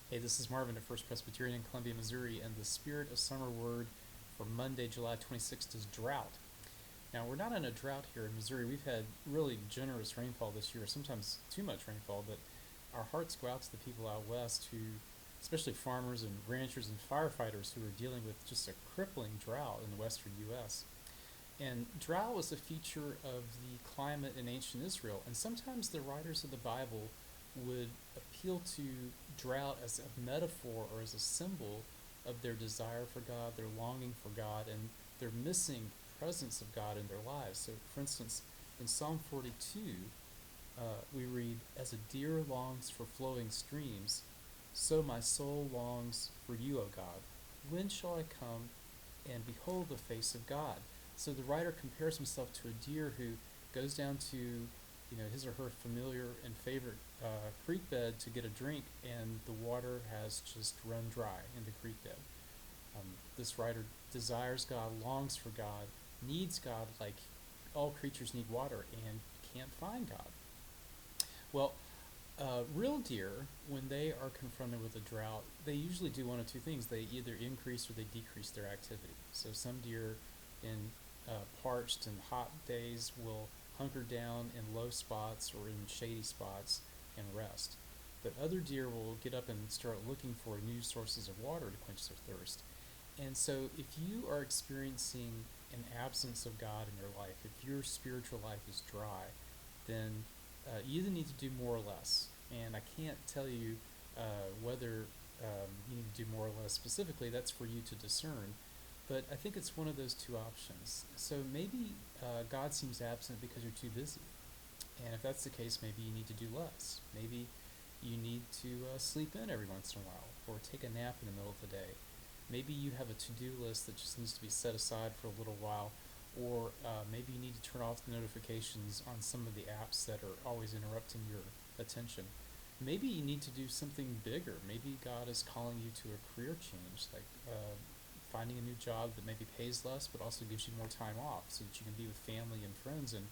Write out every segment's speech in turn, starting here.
Hey, this is Marvin at First Presbyterian in Columbia, Missouri, and the Spirit of Summer word for Monday, July 26th is drought. Now, we're not in a drought here in Missouri. We've had really generous rainfall this year, sometimes too much rainfall, but our hearts go out to the people out west who, especially farmers and ranchers and firefighters who are dealing with just a crippling drought in the western U.S. And drought was a feature of the climate in ancient Israel. And sometimes the writers of the Bible would appeal to drought as a metaphor or as a symbol of their desire for God, their longing for God, and their missing presence of God in their lives. So, for instance, in Psalm 42, we read, "As a deer longs for flowing streams, so my soul longs for you, O God. When shall I come and behold the face of God?" So the writer compares himself to a deer who goes down to, his or her familiar and favorite creek bed to get a drink, and the water has just run dry in the creek bed. This writer desires God, longs for God, needs God like all creatures need water, and can't find God. Well, real deer, when they are confronted with a drought, they usually do one of two things. They either increase or they decrease their activity. So some deer in parched and hot days will hunker down in low spots or in shady spots and rest. But other deer will get up and start looking for new sources of water to quench their thirst. And so if you are experiencing an absence of God in your life, if your spiritual life is dry, then you either need to do more or less. And I can't tell you whether you need to do more or less specifically. That's for you to discern. But I think it's one of those two options. So maybe God seems absent because you're too busy. And if that's the case, maybe you need to do less. Maybe you need to sleep in every once in a while or take a nap in the middle of the day. Maybe you have a to-do list that just needs to be set aside for a little while, or maybe you need to turn off the notifications on some of the apps that are always interrupting your attention. Maybe you need to do something bigger. Maybe God is calling you to a career change, like finding a new job that maybe pays less but also gives you more time off so that you can be with family and friends and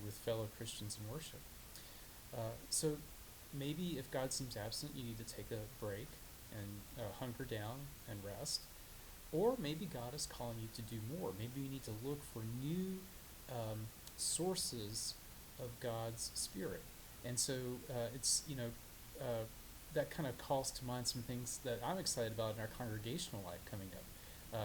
with fellow Christians in worship. So maybe if God seems absent, you need to take a break and hunker down and rest. Or maybe God is calling you to do more. Maybe you need to look for new sources of God's Spirit. And so that kind of calls to mind some things that I'm excited about in our congregational life coming up.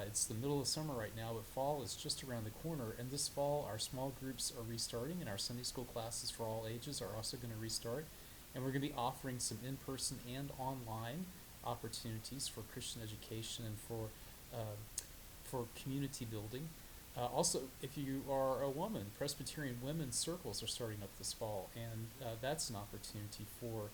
It's the middle of summer right now, but fall is just around the corner. And this fall, our small groups are restarting, and our Sunday school classes for all ages are also going to restart. And we're going to be offering some in-person and online opportunities for Christian education and for community building. Also, if you are a woman, Presbyterian women's circles are starting up this fall, and that's an opportunity for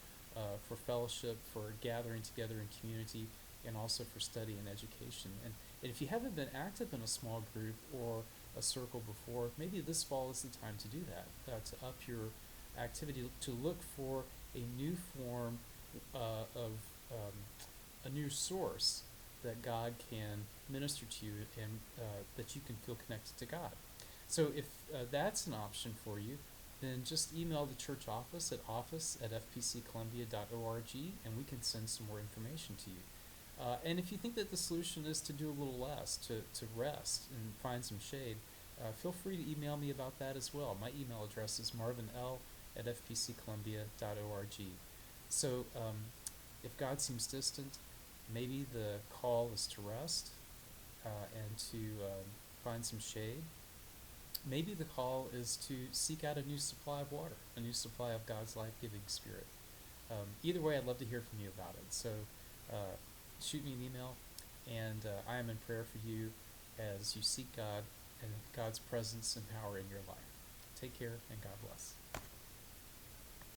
fellowship, for gathering together in community, and also for study and education. And if you haven't been active in a small group or a circle before, maybe this fall is the time to do that, to up your activity, to look for a new form of a new source that God can minister to you and that you can feel connected to God. So if that's an option for you, then just email the church office at office@fpccolumbia.org and we can send some more information to you. And if you think that the solution is to do a little less, to rest and find some shade, feel free to email me about that as well. My email address is marvinl@fpccolumbia.org. So if God seems distant, maybe the call is to rest and to find some shade. Maybe the call is to seek out a new supply of water, a new supply of God's life-giving Spirit. Either way, I'd love to hear from you about it. So shoot me an email, and I am in prayer for you as you seek God and God's presence and power in your life. Take care, and God bless.